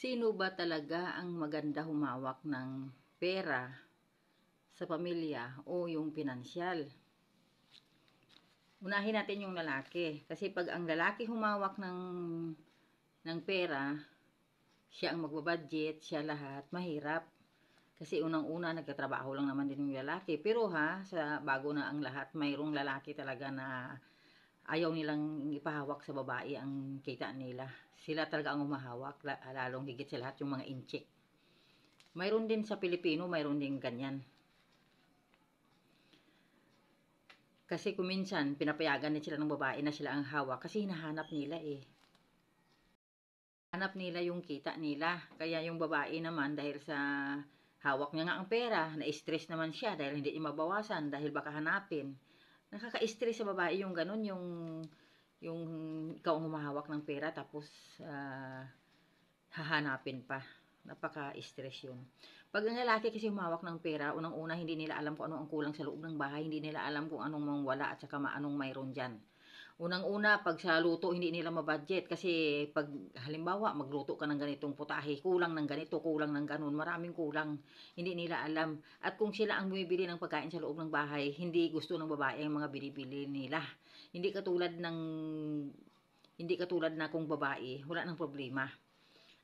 Sino ba talaga ang maganda humawak ng pera sa pamilya o yung pinansyal? Unahin natin yung lalaki. Kasi pag ang lalaki humawak ng pera, siya ang magbabudget, siya lahat, mahirap. Kasi unang-una, nagtatrabaho lang naman din yung lalaki. Pero bago na ang lahat, mayroong lalaki talaga na ayaw nilang ipahawak sa babae ang kita nila. Sila talaga ang humahawak, lalong higit sa lahat yung mga inchik. Mayroon din sa Pilipino, mayroon din ganyan. Kasi kung minsan, pinapayagan din sila ng babae na sila ang hawak kasi hinahanap nila eh. Hanap nila yung kita nila. Kaya yung babae naman, dahil sa hawak niya nga ang pera, na-stress naman siya dahil hindi niya mabawasan dahil baka hanapin. Nakaka-stress sa babae yung ganun, yung ikaw ang humahawak ng pera tapos hahanapin pa. Napaka-stress yun. Pag ang lalaki kasi humawak ng pera, unang-una hindi nila alam kung ano ang kulang sa loob ng bahay, hindi nila alam kung anong mawala at saka anong mayroon dyan. Unang-una, pag sa luto, hindi nila mabudget kasi pag halimbawa magluto ka ng ganitong putahe, kulang ng ganito, kulang ng ganun, maraming kulang. Hindi nila alam. At kung sila ang bumibili ng pagkain sa loob ng bahay, hindi gusto ng babae ang mga binibili nila. Hindi katulad na kung babae, wala nang problema.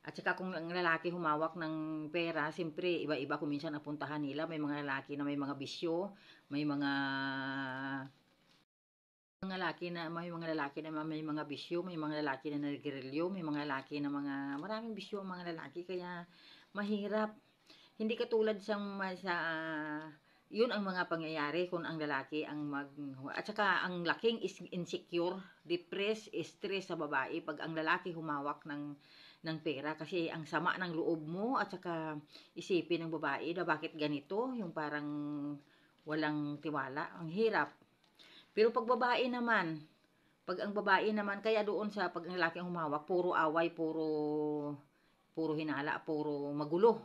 At saka kung ang lalaki humawak ng pera, siyempre iba-iba kung minsan napuntahan nila. May mga lalaki na may mga bisyo, may mga lalaki na may mga bisyo, may mga lalaki na nagrerilyo, may mga lalaki na maraming bisyo ang mga lalaki kaya mahirap. Hindi katulad sa yun ang mga pangyayari kung ang lalaki ang at saka ang laking is insecure, depressed, stress sa babae pag ang lalaki humawak ng pera kasi ang sama ng loob mo at saka isipin ng babae na bakit ganito, yung parang walang tiwala, ang hirap. Pero pag ang babae naman, kaya doon sa pag ang lalaki ang humawak, puro away, puro hinala, puro magulo.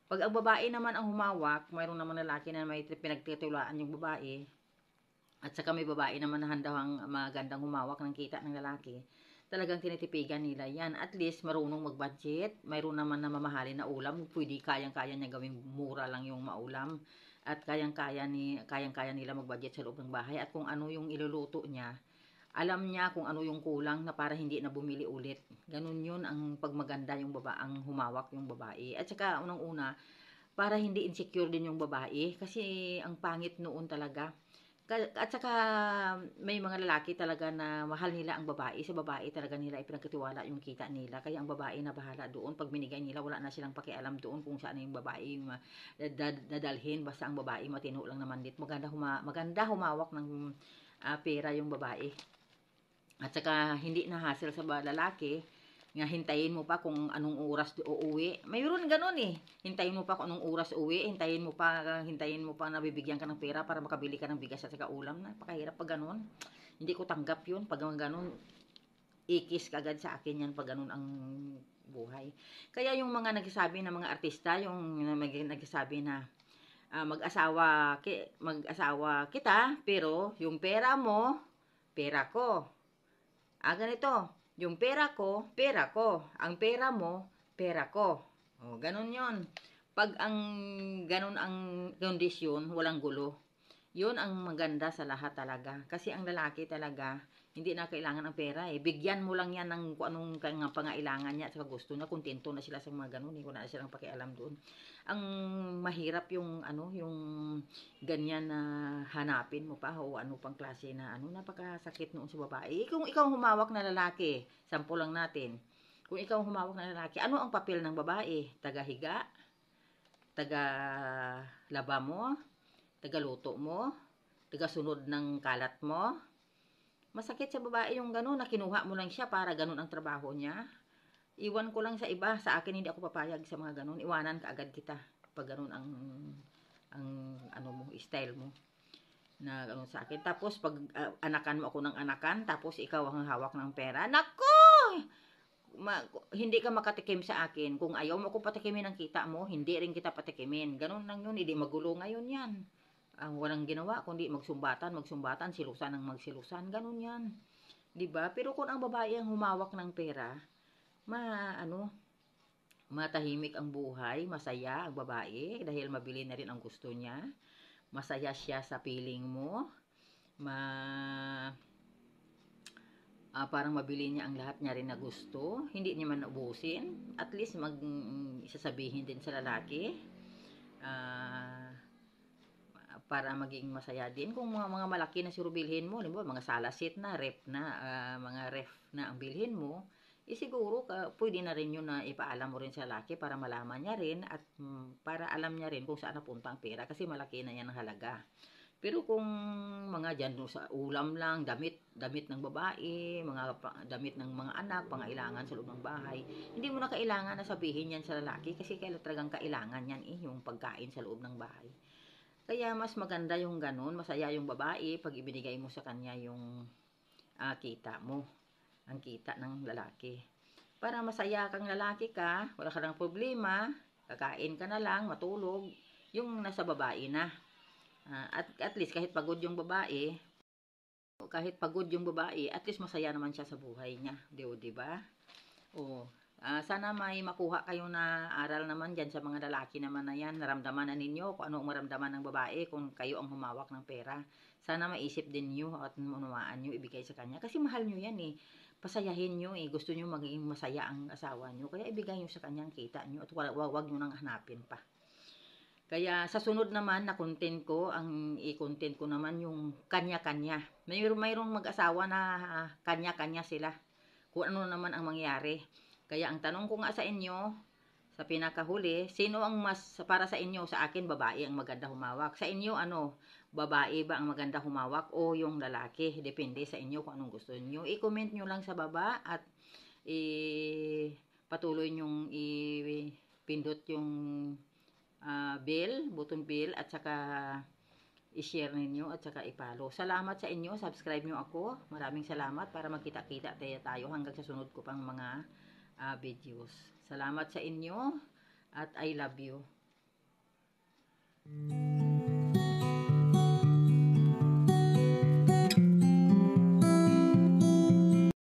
Pag ang babae naman ang humawak, mayroon naman lalaki na may pinagtitiwalaan yung babae, at saka may babae naman na handang magandang humawak ng kita ng lalaki, talagang tinitipigan nila yan. At least marunong mag-budget, mayroon naman na mamahalin na ulam, pwede kayang-kaya niya gawing mura lang yung maulam. At kayang-kaya nila mag-budget sa loob ng bahay. At kung ano yung iluluto niya, alam niya kung ano yung kulang na para hindi na bumili ulit. Ganun yun ang pagmaganda yung ang humawak yung babae. At saka unang-una, para hindi insecure din yung babae. Kasi ang pangit noon talaga. At saka may mga lalaki talaga na mahal nila ang babae. Sa babae talaga nila ipinagkatiwala yung kita nila. Kaya ang babae na bahala doon. Pag binigay nila, wala na silang pakialam doon kung saan yung babae dadalhin. Basta ang babae matino lang naman dito. Maganda humawak ng pera yung babae. At saka hindi na hassle sa lalaki nga hintayin mo pa kung anong oras uuwi. Mayroon ganun eh. Hintayin mo pa kung anong oras uuwi, hintayin mo pa nabibigyan ka ng pera para makabili ka ng bigas at saka ulam. Napakahirap pag ganun. Hindi ko tanggap 'yun pag ganun. Ikis kagad sa akin 'yan pag ganun ang buhay. Kaya yung mga nagsasabi na mga artista, yung nagsasabi na mag-asawa kita, pero yung pera mo, pera ko. Ganito. Yung pera ko. Ang pera mo, pera ko. O, ganun yon. Pag ganun ang kondisyon, walang gulo. Yun ang maganda sa lahat talaga. Kasi ang lalaki talaga, hindi na kailangan ng pera eh. Bigyan mo lang yan ng kung anong pangailangan niya at saka gusto niya. Kontento na sila sa mga ganun eh. Wala na silang pakialam doon. Ang mahirap yung ganyan na hanapin mo pa o ano pang klase na napakasakit noon sa babae. Kung ikaw humawak na lalaki, sample lang natin. Kung ikaw humawak na lalaki, ano ang papel ng babae? Tagahiga, taga-laba mo, taga-luto mo, taga-sunod ng kalat mo. Masakit sa babae yung gano'n na kinuha mo lang siya para gano'n ang trabaho niya. Iwan ko lang sa iba, sa akin hindi ako papayag sa mga gano'n. Iwanan ka agad kita pag gano'n ang style mo na gano'n sa akin. Tapos pag anakan mo ako ng anakan, tapos ikaw ang hawak ng pera. Nako! Hindi ka makatikim sa akin. Kung ayaw mo ko patikimin ang kita mo, hindi rin kita patikimin. Ganun lang yun, hindi magulo ngayon yan. Walang ginawa, kundi magsumbatan, silusan ng magsilusan. Ganun yan. Diba? Pero kung ang babae ang humawak ng pera, matahimik ang buhay, masaya ang babae dahil mabili na rin ang gusto niya. Masaya siya sa piling mo. Ma parang mabili niya ang lahat niya rin na gusto. Hindi niya man ubusin. At least isasabihin din sa lalaki. Ah, para maging masaya din. Kung mga malaki na siro bilhin mo, halimbawa mga salasit na, mga ref na ang bilhin mo, siguro pwede na rin yun na ipaalam mo rin sa lalaki para malaman niya rin at para alam niya rin kung saan napunta ang pera kasi malaki na yan ang halaga. Pero kung mga dyan sa ulam lang, damit ng babae, damit ng mga anak, pangailangan sa loob ng bahay, hindi mo na kailangan na sabihin yan sa lalaki kasi talagang kailangan yan yung pagkain sa loob ng bahay. Kaya mas maganda yung ganun, masaya yung babae pag ibinigay mo sa kanya yung kita mo, ang kita ng lalaki. Para masaya kang lalaki ka, wala ka ng problema, kakain ka na lang, matulog, yung nasa babae na. At least kahit pagod yung babae, at least masaya naman siya sa buhay niya. Di ba? Sana may makuha kayo na aral naman dyan sa mga lalaki naman na yan. Naramdaman na ninyo kung ano ang maramdaman ng babae kung kayo ang humawak ng pera. Sana maisip din nyo at maunawaan nyo ibigay sa kanya. Kasi mahal nyo yan eh. Pasayahin nyo eh. Gusto nyo maging masaya ang asawa nyo. Kaya ibigay nyo sa kanya ang kita nyo at wag nyo nang hanapin pa. Kaya sa sunod naman na content ko, ang i-content ko naman yung kanya-kanya. Mayroong mag-asawa na kanya-kanya sila. Kung ano naman ang mangyari. Kaya ang tanong ko nga sa inyo, sa pinakahuli, sino ang mas para sa inyo? Sa akin, babae ang maganda humawak. Sa inyo, babae ba ang maganda humawak o yung lalaki? Depende sa inyo kung anong gusto niyo. I-comment nyo lang sa baba at patuloy nyong ipindot yung button bell at saka i-share ninyo at saka i-follow. Salamat sa inyo, subscribe nyo ako. Maraming salamat para magkita-kita tayo hanggang sa sunod ko pang mga videos. Salamat sa inyo at I love you.